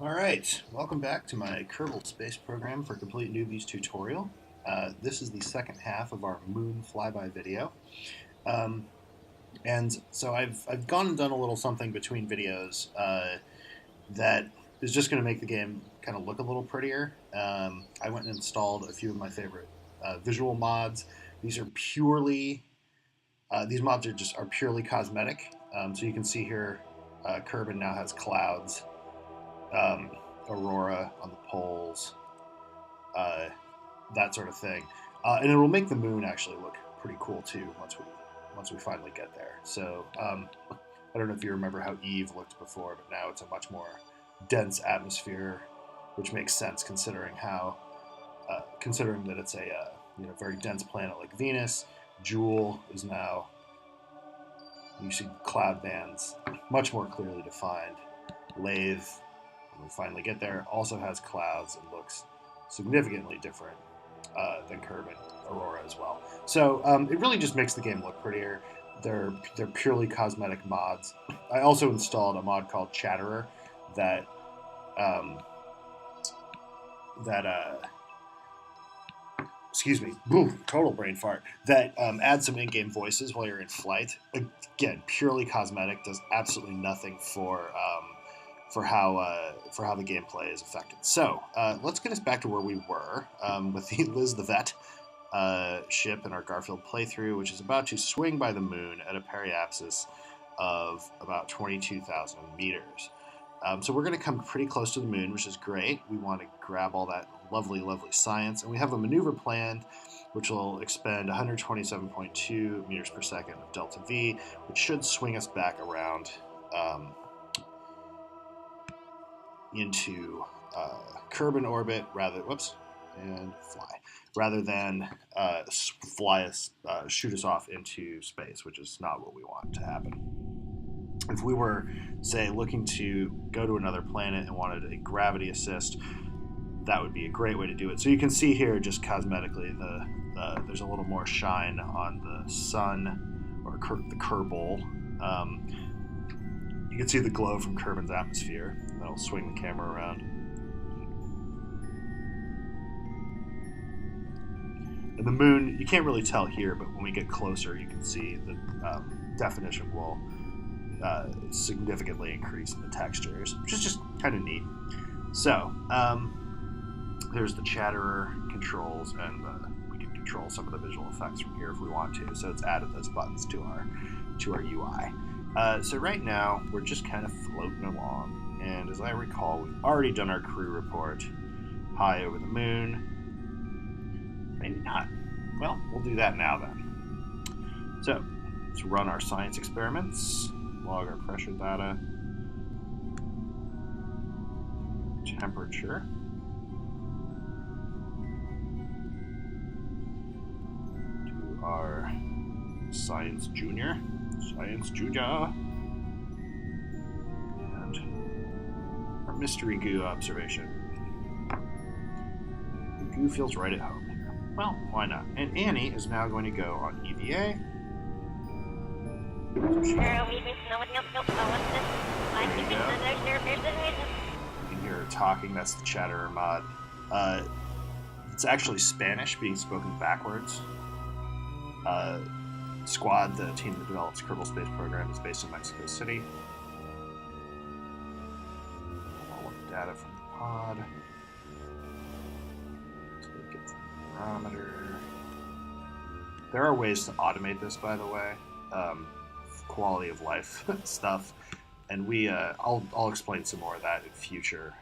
Alright, welcome back to my Kerbal space program for Complete Newbies tutorial. This is the second half of our moon flyby video. And so I've gone and done a little something between videos that is just going to make the game kind of look a little prettier. I went and installed a few of my favorite visual mods. These are purely, these mods are purely cosmetic. So you can see here, Kerbal now has clouds. Aurora on the poles, that sort of thing, and it will make the moon actually look pretty cool too once we finally get there. So I don't know if you remember how Eve looked before, but now it's a much more dense atmosphere, which makes sense considering that it's a very dense planet like Venus. Jewel is now, you see cloud bands much more clearly defined. Lathe, when we finally get there, also has clouds and looks significantly different than Kerbal, Aurora as well. So it really just makes the game look prettier. They're purely cosmetic mods. I also installed a mod called Chatterer that excuse me, boom, total brain fart, that adds some in-game voices while you're in flight. Again, purely cosmetic, does absolutely nothing for how the gameplay is affected. So let's get us back to where we were with the Liz the Vet ship in our Garfield playthrough, which is about to swing by the moon at a periapsis of about 22,000 meters. So we're going to come pretty close to the moon, which is great. We want to grab all that lovely, lovely science, and we have a maneuver planned which will expend 127.2 meters per second of delta V, which should swing us back around into Kerbal orbit rather than shoot us off into space, which is not what we want to happen. If we were, say, looking to go to another planet and wanted a gravity assist, that would be a great way to do it. So you can see here, just cosmetically, there's a little more shine on the sun, or the Kerbal. You can see the glow from Kerbal's atmosphere. That'll swing the camera around. And the moon, you can't really tell here, but when we get closer, you can see the definition will significantly increase in the textures, which is just kind of neat. So, there's the Chatterer controls, and we can control some of the visual effects from here if we want to. So it's added those buttons to our UI. So right now, we're just kind of floating along. And as I recall, we've already done our crew report. High over the moon. Maybe not. Well, we'll do that now then. So, let's run our science experiments. Log our pressure data. Temperature. Do our Science Junior. And our mystery goo observation. The goo feels right at home here. Well, why not? And Annie is now going to go on EVA. You can hear her talking. That's the Chatterer mod. It's actually Spanish being spoken backwards. Squad, the team that develops Kerbal Space Program, is based in Mexico City. All of the data from the pod. Take it from the barometer. There are ways to automate this, by the way. Quality of life stuff, and I'll explain some more of that in future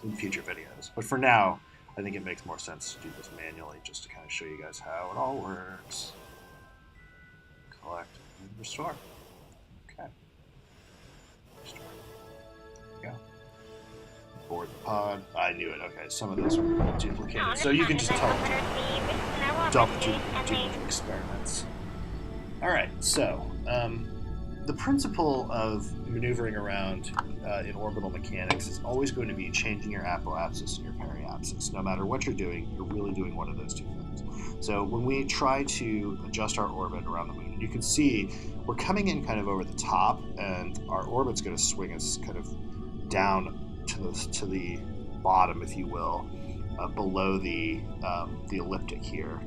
videos. But for now, I think it makes more sense to do this manually, just to kind of show you guys how it all works. Collect and restore. Okay. Restore. There we go. Board the pod. I knew it. Okay, some of those were duplicated, so you can just tell them to dump duplicate experiments. Alright, so the principle of maneuvering around in orbital mechanics is always going to be changing your apoapsis and your periapsis. No matter what you're doing, you're really doing one of those two things. So when we try to adjust our orbit around the moon, you can see we're coming in kind of over the top, and our orbit's going to swing us kind of down to the bottom, if you will, below the elliptic here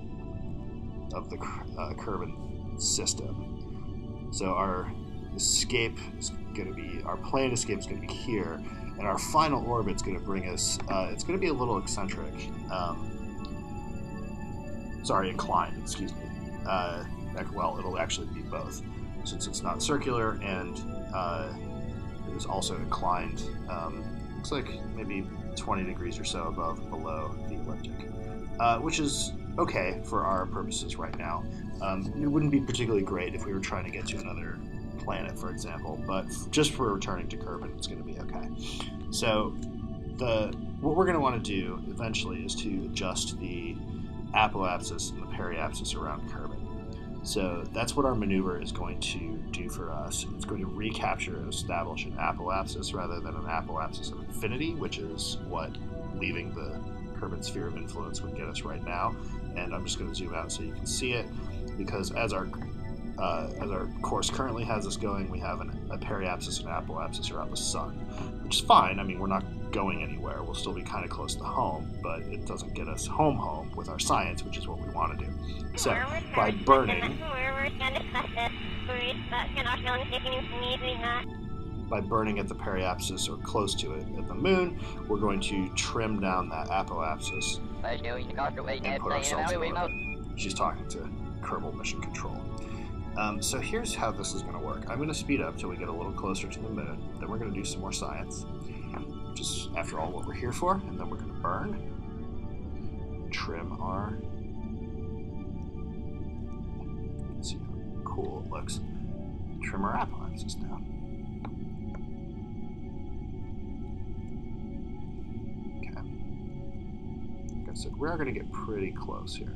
of the Kerbal system. So our escape is going to be, our planned escape is going to be here, and our final orbit is going to bring us, it's going to be a little eccentric, inclined, excuse me. Well, it'll actually be both, since it's not circular, and it is also inclined, looks like maybe 20 degrees or so above and below the elliptic, which is okay for our purposes right now. It wouldn't be particularly great if we were trying to get to another planet, for example, but just for returning to Kerbal, it's going to be okay. So what we're going to want to do eventually is to adjust the apoapsis and the periapsis around Kerbal. So that's what our maneuver is going to do for us. It's going to recapture and establish an apoapsis rather than an apoapsis of infinity, which is what leaving the Kerbal sphere of influence would get us right now. And I'm just going to zoom out so you can see it, because as our course currently has us going, we have a periapsis and apoapsis around the sun, which is fine. I mean, we're not going anywhere. We'll still be kind of close to home, but it doesn't get us home with our science, which is what we want to do. So by burning at the periapsis or close to it at the moon, we're going to trim down that apoapsis and put ourselves in orbit. She's talking to Kerbal Mission Control. So here's how this is going to work. I'm going to speed up till we get a little closer to the moon. Then we're going to do some more science, which is, after all, what we're here for. And then we're going to burn, trim our... Let's see how cool it looks. Trim our apoapsis down. Okay. Like I said, we're going to get pretty close here.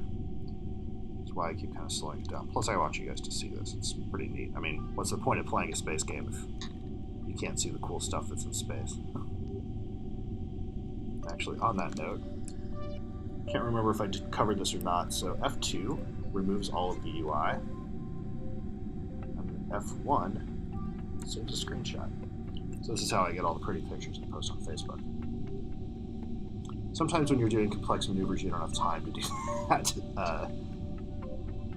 That's why I keep kind of slowing it down. Plus, I want you guys to see this. It's pretty neat. I mean, what's the point of playing a space game if you can't see the cool stuff that's in space? Actually, on that note, can't remember if I covered this or not, so F2 removes all of the UI, and F1 saves a screenshot. So this is how I get all the pretty pictures and post on Facebook. Sometimes when you're doing complex maneuvers, you don't have time to do that.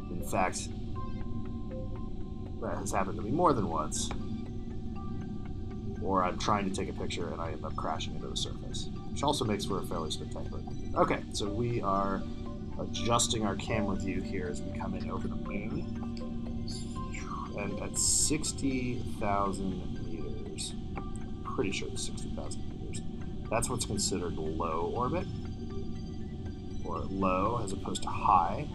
In fact, that has happened to me more than once. Or I'm trying to take a picture and I end up crashing into the surface, which also makes for a fairly spectacular picture. Okay, so we are adjusting our camera view here as we come in over the moon. And at 60,000 meters, I'm pretty sure it's 60,000 meters, that's what's considered low orbit, or low as opposed to high.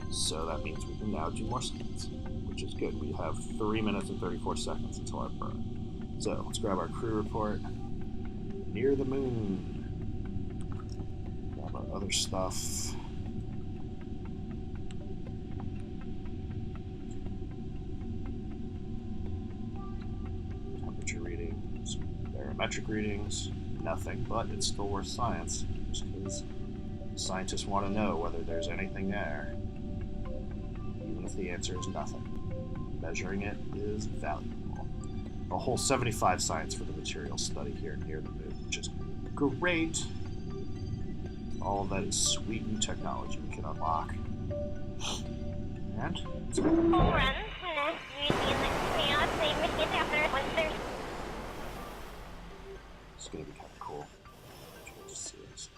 So that means we can now do more science, which is good. We have 3 minutes and 34 seconds until our burn. So let's grab our crew report. Near the moon. Grab our other stuff. Temperature readings, barometric readings, nothing, but it's still worth science, just because scientists want to know whether there's anything there. Even if the answer is nothing. Measuring it is valuable. A whole 75 science for the material study here near the moon, which is great. All of that is sweet new technology we can unlock. And let's go. It's going to be kind of cool. To see this.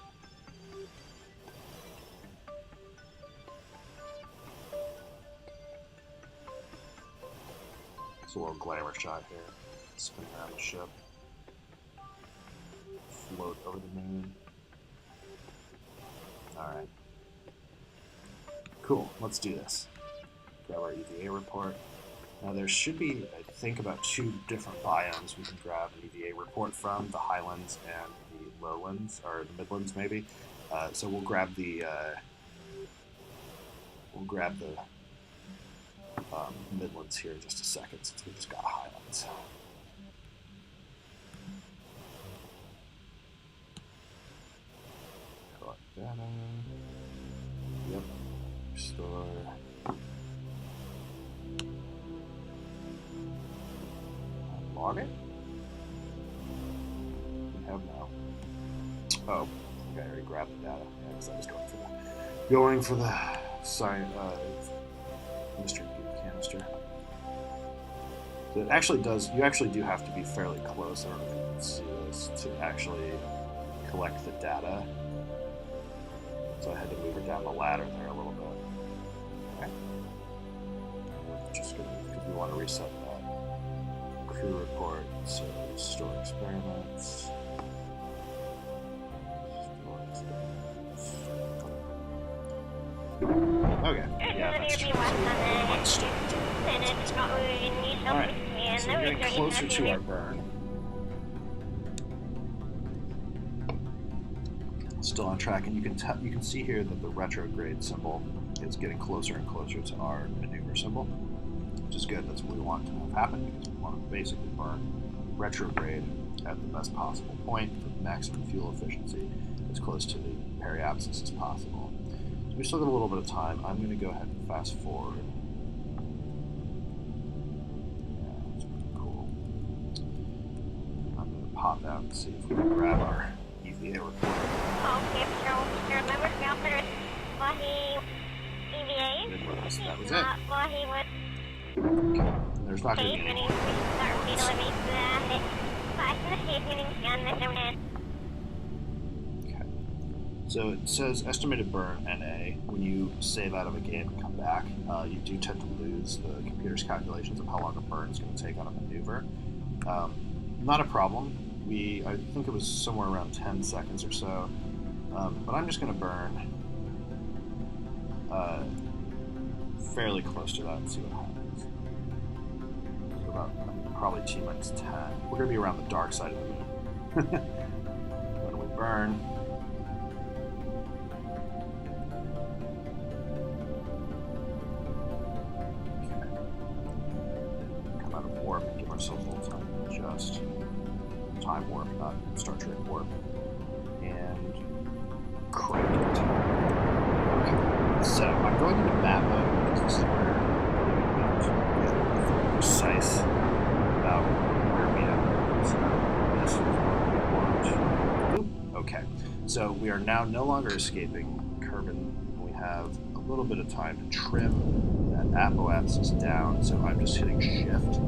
It's a little glamour shot here. Spin around the ship. Float over the moon. Alright. Cool, let's do this. Grab our EVA report. Now there should be, I think, about 2 different biomes we can grab an EVA report from, the highlands and the lowlands, or the midlands maybe. So we'll grab the midlands here in just a second, since we just got highlands. Collect data. Yep. Restore. target? We have now. Oh, okay, I already grabbed the data. Yeah, because I was going for the mystery canister. So it actually does. You actually do have to be fairly close in order to see this to actually collect the data. So I had to move her down the ladder there a little bit. Okay. Just because we want to reset that crew report. So store experiments. Okay. Yeah, that's true. Alright, so we're getting closer to our burn. Still on track, and you can see here that the retrograde symbol is getting closer and closer to our maneuver symbol, which is good. That's what we want to have happen, because we want to basically burn retrograde at the best possible point for maximum fuel efficiency, as close to the periapsis as possible. So we still got a little bit of time. I'm going to go ahead and fast forward. Yeah, that's pretty cool. I'm going to pop out and see if we can grab our EVA report. That was it. Okay. There's not going to be any more. Okay. So it says estimated burn NA. When you save out of a game and come back, you do tend to lose the computer's calculations of how long a burn is going to take on a maneuver. Not a problem. I think it was somewhere around 10 seconds or so. But I'm just going to burn fairly close to that and see what happens. So about probably T-minus 10. We're going to be around the dark side of the moon. When we burn, okay. Come out of warp and give ourselves a little time to adjust. Time warp, not Star Trek warp. And crank it. Okay, so I'm going into map mode because this is where we're get precise about where we are. So this is what we want. Okay, so we are now no longer escaping Kerbal. We have a little bit of time to trim that apoapsis down, so I'm just hitting shift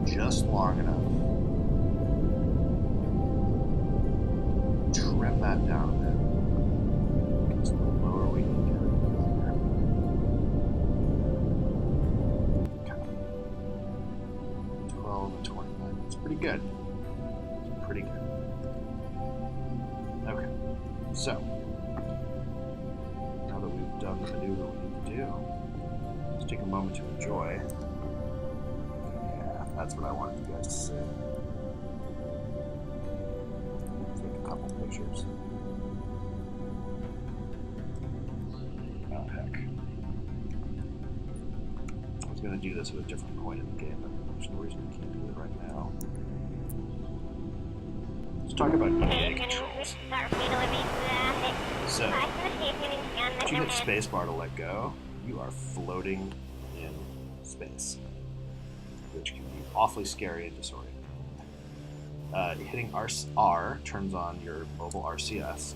just long enough. Trim that down a bit. Because the lower we can get it, the better. Okay. 12 and 29. That's pretty good. It's pretty good. Okay. So, now that we've done the maneuver we need to do, let's take a moment to enjoy. Yeah, that's what I wanted you guys to see. Couple pictures. Oh heck. I was going to do this at a different point in the game, but there's no reason we can't do it right now. Let's talk about EVA controls. So, if you hit spacebar to let go, you are floating in space, which can be awfully scary and disorienting. Hitting R turns on your mobile RCS,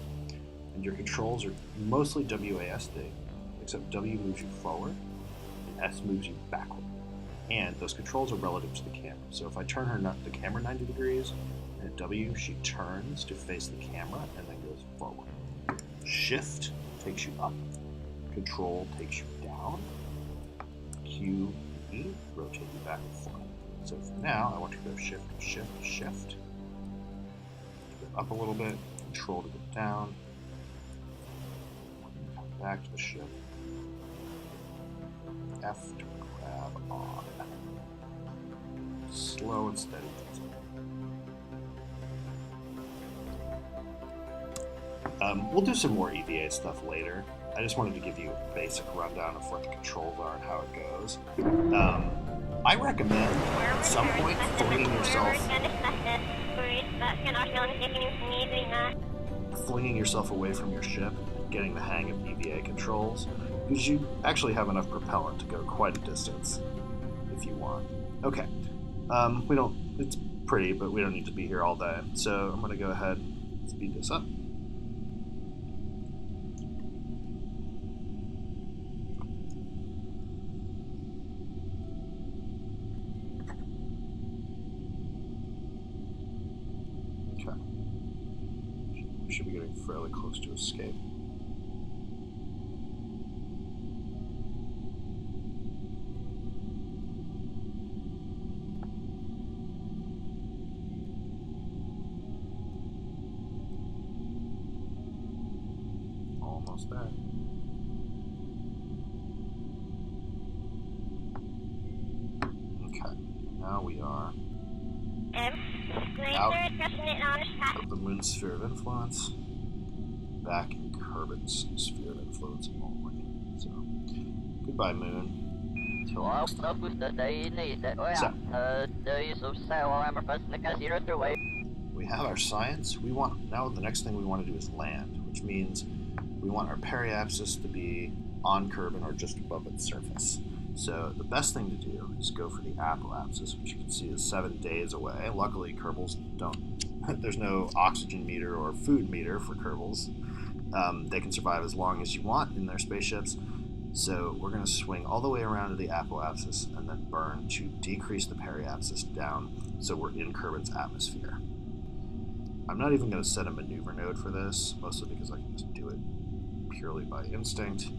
and your controls are mostly WASD, except W moves you forward, and S moves you backward. And those controls are relative to the camera. So if I turn the camera 90 degrees, and hit W, she turns to face the camera and then goes forward. Shift takes you up, Control takes you down, Q, E rotate you back and forth. So for now, I want to go shift, shift, shift. Up a little bit, Control to go down, come back to the shift, F to grab on, slow and steady. We'll do some more EVA stuff later. I just wanted to give you a basic rundown of what the controls are and how it goes. I recommend at some point flinging yourself away from your ship and getting the hang of EVA controls, because you actually have enough propellant to go quite a distance if you want. Okay, it's pretty, but we don't need to be here all day. So I'm going to go ahead and speed this up. Okay. We should be getting fairly close to escape. Almost there. Okay, now we are out of the moon's sphere of influence, back in Kerbal's sphere of influence only. So, goodbye, moon. So, we have our science. Now the next thing we want to do is land, which means we want our periapsis to be on Kerbal or just above its surface. So the best thing to do is go for the apoapsis, which you can see is 7 days away. Luckily, Kerbals there's no oxygen meter or food meter for Kerbals. They can survive as long as you want in their spaceships. So we're going to swing all the way around to the apoapsis and then burn to decrease the periapsis down so we're in Kerbal's atmosphere. I'm not even going to set a maneuver node for this, mostly because I can just do it purely by instinct.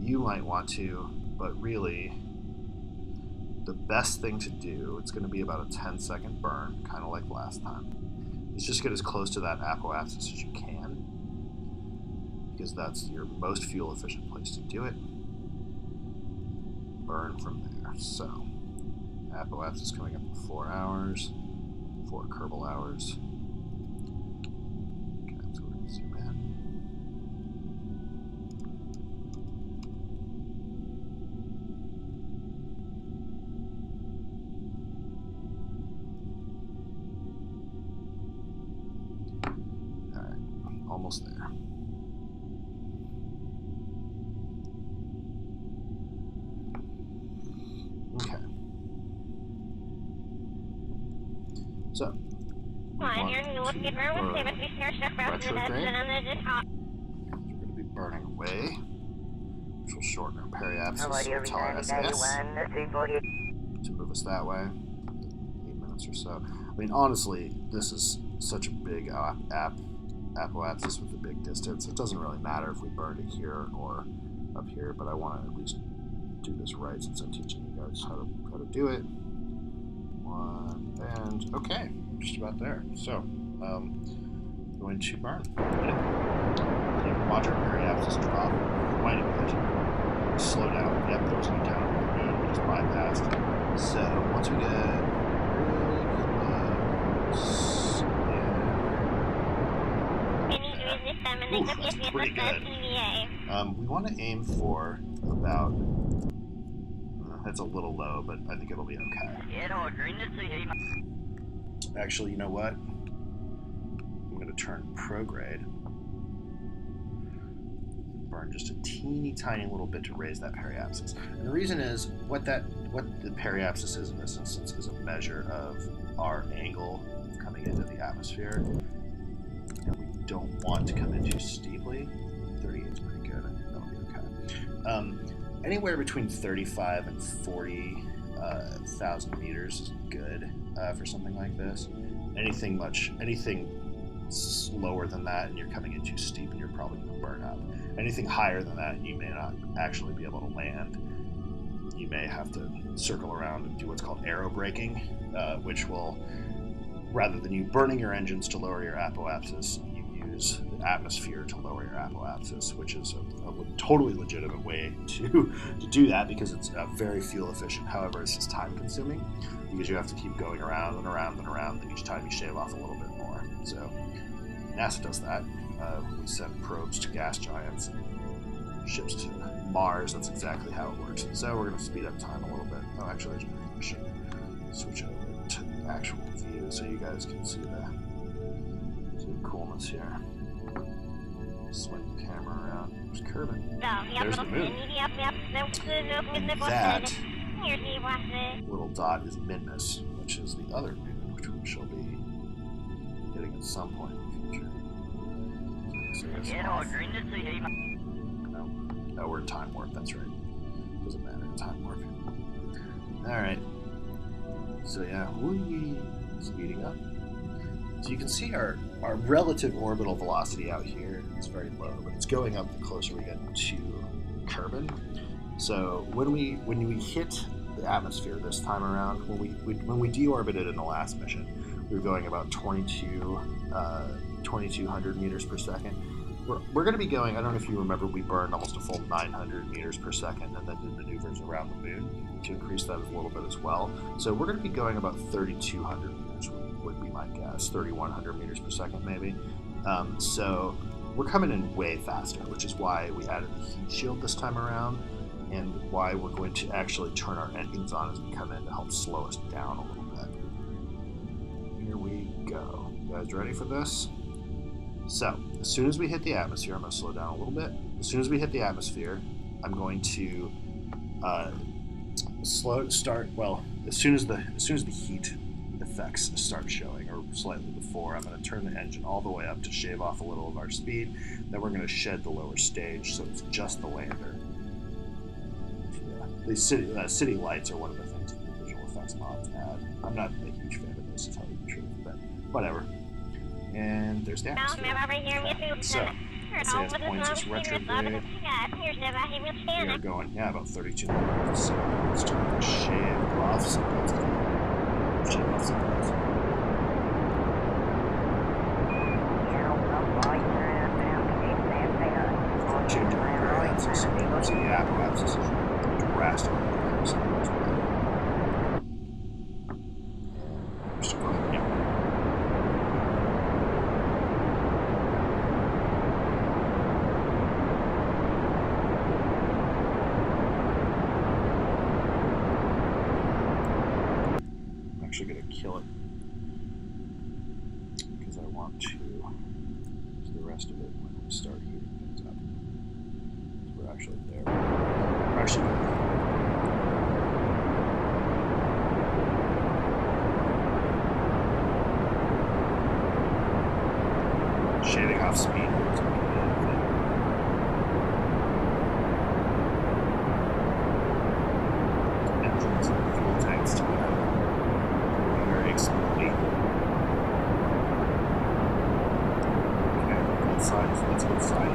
You might want to, but really, the best thing to do, it's going to be about a 10-second burn, kind of like last time, is just get as close to that apoapsis as you can, because that's your most fuel-efficient place to do it. Burn from there. So, apoapsis coming up in 4 hours, 4 Kerbal hours. Okay, so we're going to zoom in. Almost there. Okay. So, retrograde. We're going to be burning away, which will shorten our periapsis, so we'll tell our SAS to move us that way. 8 minutes or so. I mean, honestly, this is such a big apoapsis with a big distance. It doesn't really matter if we burn it here or up here, but I want to at least do this right since I'm teaching you guys how to do it. And okay, just about there. So, going to burn. You can watch our periapsis drop quite a bit. Slow down. Yep, there was an encounter with the moon we just bypassed. So once we get really close, that's pretty good. We want to aim for about. That's a little low, but I think it'll be okay. Actually, you know what? I'm going to turn prograde. Burn just a teeny tiny little bit to raise that periapsis. And the reason is what the periapsis is in this instance is a measure of our angle of coming into the atmosphere. And we don't want to come in too steeply. 38 is pretty good. That'll be okay. Anywhere between 35 and 40,000 meters is good for something like this. Anything lower than that and you're coming in too steep and you're probably going to burn up. Anything higher than that, you may not actually be able to land. You may have to circle around and do what's called aerobraking, which will, rather than you burning your engines to lower your apoapsis, you use the atmosphere to lower your apoapsis, which is a totally legitimate way to do that because it's very fuel efficient. However, it's just time consuming because you have to keep going around and around and around, and each time you shave off a little bit more. So NASA does that. We send probes to gas giants and ships to Mars. That's exactly how it works. So we're going to speed up time a little bit. Oh, actually, I should switch over to the actual view so you guys can see the coolness here. Swing the camera around. There's Kerbal. There's the moon. And that little dot is Midnus, which is the other moon, which we'll she'll be hitting at some point in the future. So no, we're in time warp. That's right. Doesn't matter. Time warp. All right. So yeah, we speeding up. So you can see our relative orbital velocity out here is very low, but it's going up the closer we get to Kerbal. So when we hit the atmosphere this time around, when we deorbited in the last mission, we were going about 2,200 meters per second. We're going to be going, I don't know if you remember, we burned almost a full 900 meters per second and then did maneuvers around the moon to increase that a little bit as well. So we're going to be going about 3,200 meters would be my guess, 3,100 meters per second maybe. So we're coming in way faster, which is why we added the heat shield this time around and why we're going to actually turn our engines on as we come in to help slow us down a little bit. Here we go. You guys ready for this? So, as soon as we hit the atmosphere, I'm going to slow down a little bit. As soon as we hit the atmosphere, I'm going to as soon as the heat effects start showing, or slightly before, I'm going to turn the engine all the way up to shave off a little of our speed. Then we're going to shed the lower stage, so it's just the lander. The city lights are one of the things that the visual effects mods add. I'm not a huge fan of this, to tell you the truth, but whatever. And there's the atmosphere. So, SAS points is retrograde. We are going, about 3,200. So let's try to shave off some places. Shave off some places. Changing the axis. So the apoapsis is drastically decreasing as well. Just go ahead, yeah. Actually going to kill it because I want to use the rest of it when we start heating things up. We're actually there. We're actually going to shaving off speed. Engines and fuel tanks together. Exploding. Okay, that side is let's get side.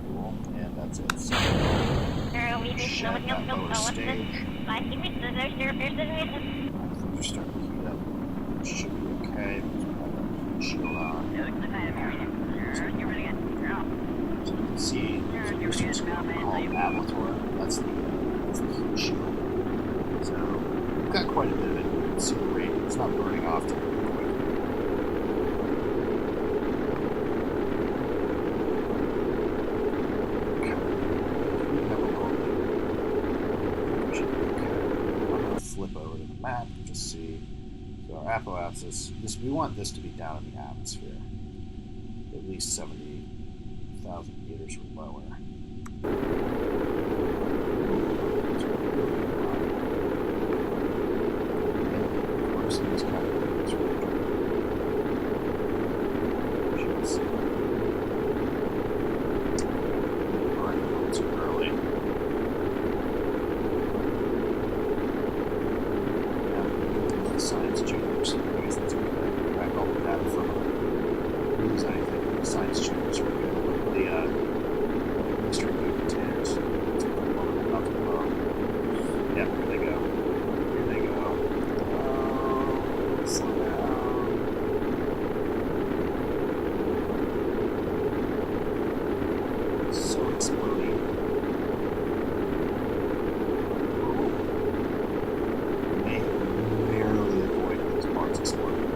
Cool, and that's it. So, shed that lower stage. Things are starting to heat up. Should be okay. Shield on. So you can see, this one's called Ablator. That's the heat shield. So we've got quite a bit of it. You can see the rate. It's not burning off terribly quick. Okay. Heating up a little bit. Should be okay. I'm going to flip over to the map and just see. So our apoapsis, we want this to be down in the atmosphere. At least 70,000 meters or lower. Science juniors. I guess that's okay. Back all the data from them. Lose anything. Science juniors were good. The mystery food containers. Yeah, here they go. Here they go. Slow down. So exploding. Exploding.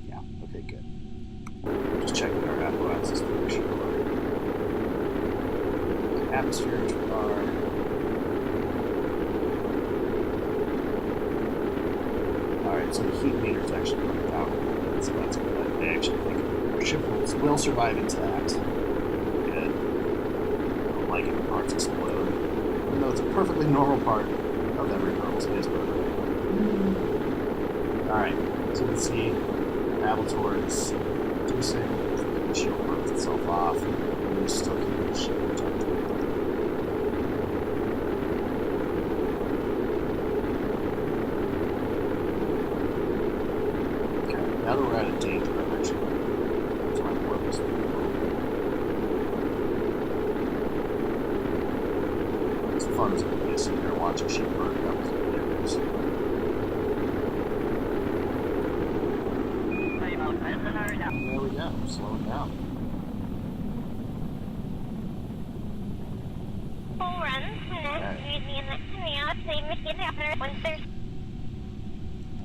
Yeah, okay, good. Just checking our apoapsis to make sure we're atmospheres are alright, so the heat meter is actually going down a little bit, so that's good. I actually think our ship will survive intact. like it when parts explode, even though it's a perfectly normal part of every Kerbal Space Program. Alright, so you can see travel towards reducing, the shield burns itself off, and you still keep the shield protected. Okay, now that we're out of danger, I'm actually trying to work this thing a little bit. It's fun as it can be sitting there watching shit burning up as it begins. There we go, slowing down.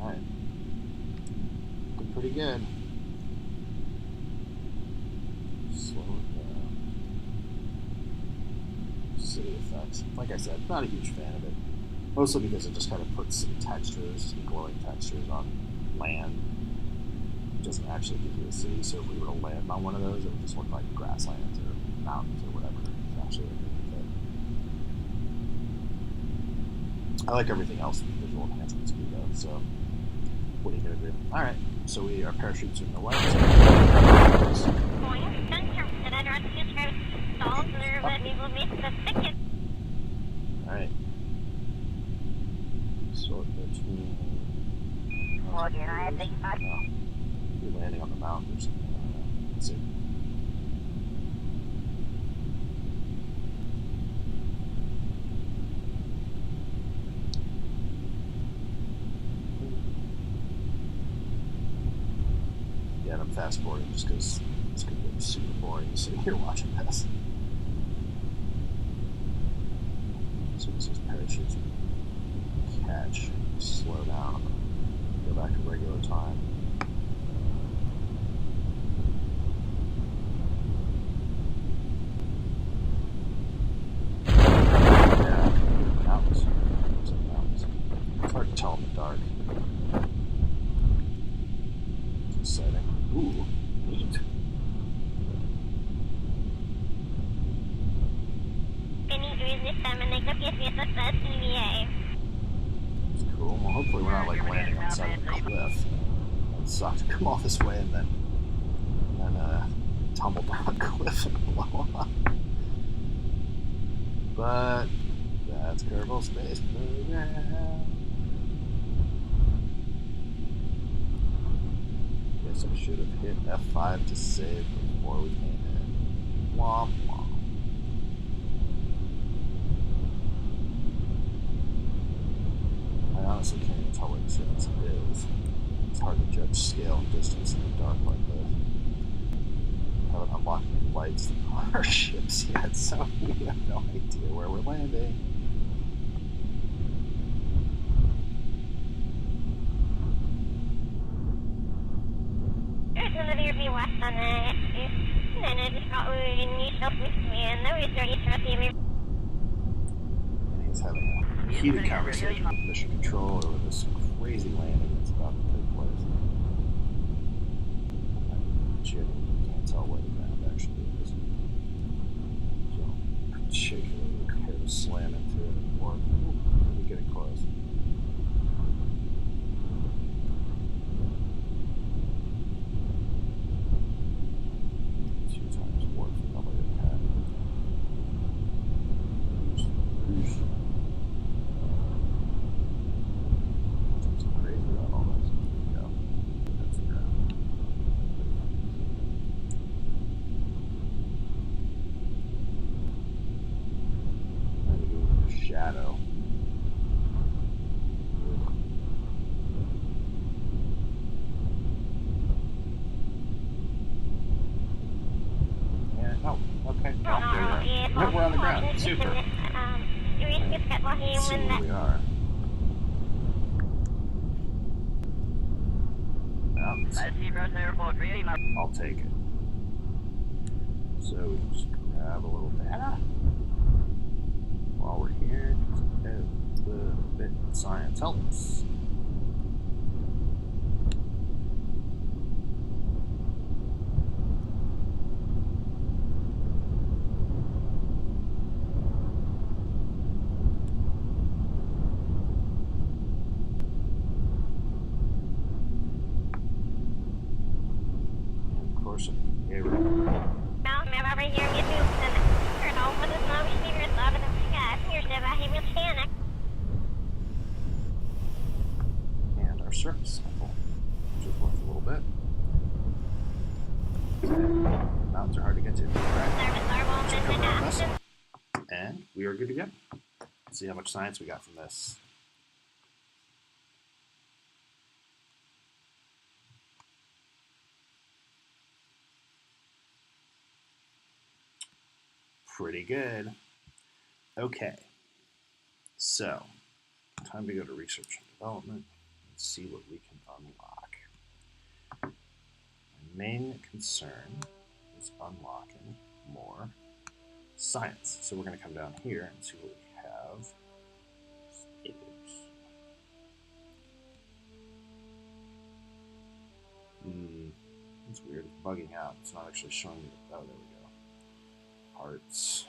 Alright. Looking pretty good. Slowing down. City effects. Like I said, not a huge fan of it. Mostly because it just kind of puts some textures, some glowing textures on land. Doesn't actually give you a city, so if we were to land on one of those, it would just look like grasslands or mountains or whatever it's actually underneath it. I like everything else in the visual enhancements do though, so what are you going to do? Alright, so our parachutes are in the way. Alright. Sort between... landing on the mountain or something. Let's see. Yeah, and I'm fast forwarding just because it's going to be super boring sitting here watching this. So this is parachutes catch, slow down, go back to regular time. Cool. Well, hopefully we're not like landing on the side of a cliff. It sucks to come all this way and then tumble down a cliff and blow up. But that's Kerbal Space Program. Guess I should have hit F5 to save before we came in. Womp womp. I honestly can't even tell what distance it is. It's hard to judge scale and distance in the dark like this. We haven't unlocked any lights on our ships yet, so we have no idea where we're landing. He's having a heated conversation with mission control over this crazy landing that's about to take place. I genuinely can't tell where the ground actually is. So, particularly prepare to slam into it or we're getting close. Shadow. Yeah, no, okay. No, we're on the ground. Super. Let's see where we are. Mountains. I'll take it. So we just grab a little data. While we're here, just a little bit of science helps. course. Okay, right. And our surface sample, which is worth a little bit. Okay. Mountains are hard to get to. Right. So cover around this. And we are good to go. Let's see how much science we got from this. Pretty good. Okay. So, time to go to research and development and see what we can unlock. My main concern is unlocking more science. So we're going to come down here and see what we have. It's weird. It's bugging out. It's not actually showing me. Oh, there we go. Parts.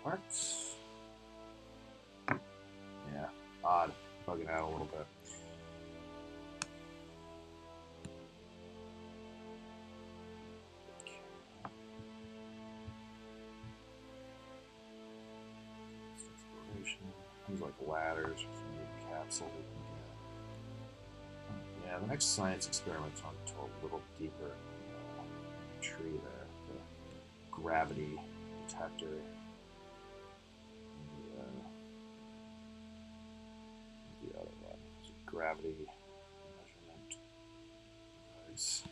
Parts. Yeah, odd. Bugging out a little bit. Okay. Exploration. Things like ladders or some new capsule we can get. Yeah, the next science experiment's on to a little deeper in the tree there. The gravity detector. The other one is a gravity measurement device.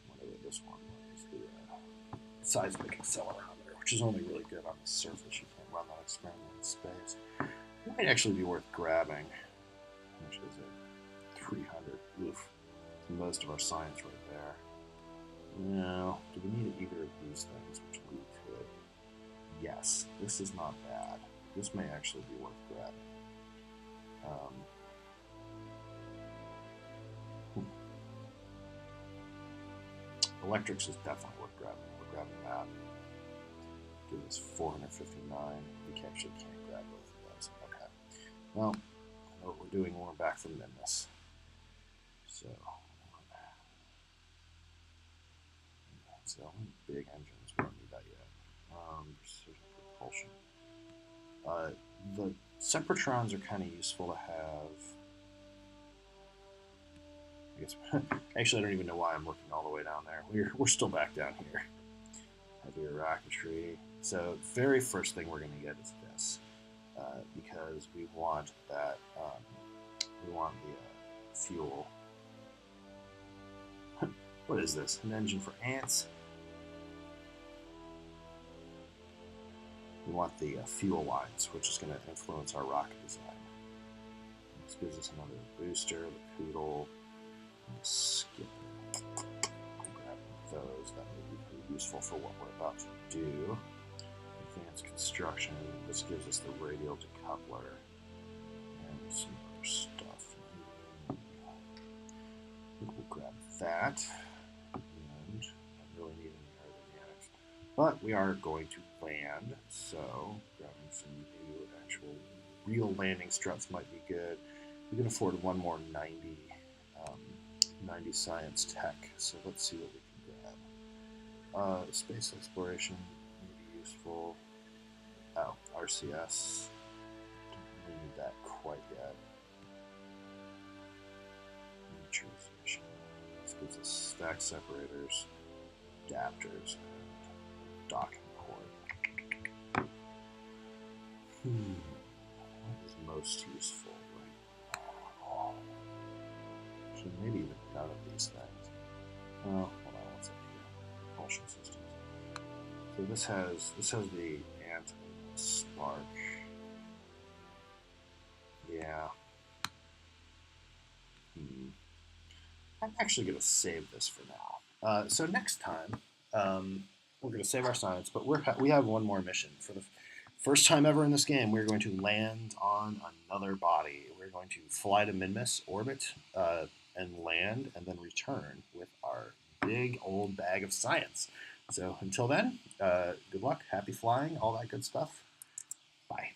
Whatever this one was, the seismic accelerometer, which is only really good on the surface. You can't run that experiment in space. It might actually be worth grabbing. How much is it? 300. Oof. Most of our science right there. No. Do we need either of these things? Which we could. Yes. This is not bad. This may actually be worth grabbing. Electrics is definitely worth grabbing. We're grabbing that. Give us 459. We actually can't grab both of those. Okay. Well, I know what we're doing when we're back from Nimbus. So only big engines. We don't need that yet. Precision propulsion. The Sempertrons are kind of useful to have. I guess actually I don't even know why I'm looking all the way down there. We're still back down here. Heavier rocketry. So very first thing we're going to get is this, because we want that. We want the fuel. What is this? An engine for ants? We want the fuel lines, which is going to influence our rocket design. This gives us another booster, the poodle, and the skipper. I'll grab those. That may be pretty useful for what we're about to do. Advanced construction. This gives us the radial decoupler and some other stuff. I think we'll grab that. And I really need any aerodynamics. But we are going to land, so grabbing some new actual real landing struts might be good. We can afford one more 90 science tech, so let's see what we can grab. Space exploration may be useful. Oh, RCS. Don't really need that quite yet. Miniaturization. This gives us stack separators, adapters, and docking port. What is most useful right now? Actually, maybe even none of these things. Oh, hold on, what's up here? Propulsion systems. So this has the ant and the spark. Yeah. I'm actually going to save this for now. So next time, we're going to save our science, but we have one more mission. For the first time ever in this game, we're going to land on another body. We're going to fly to Minmus orbit and land, and then return with our big old bag of science. So until then, good luck, happy flying, all that good stuff. Bye.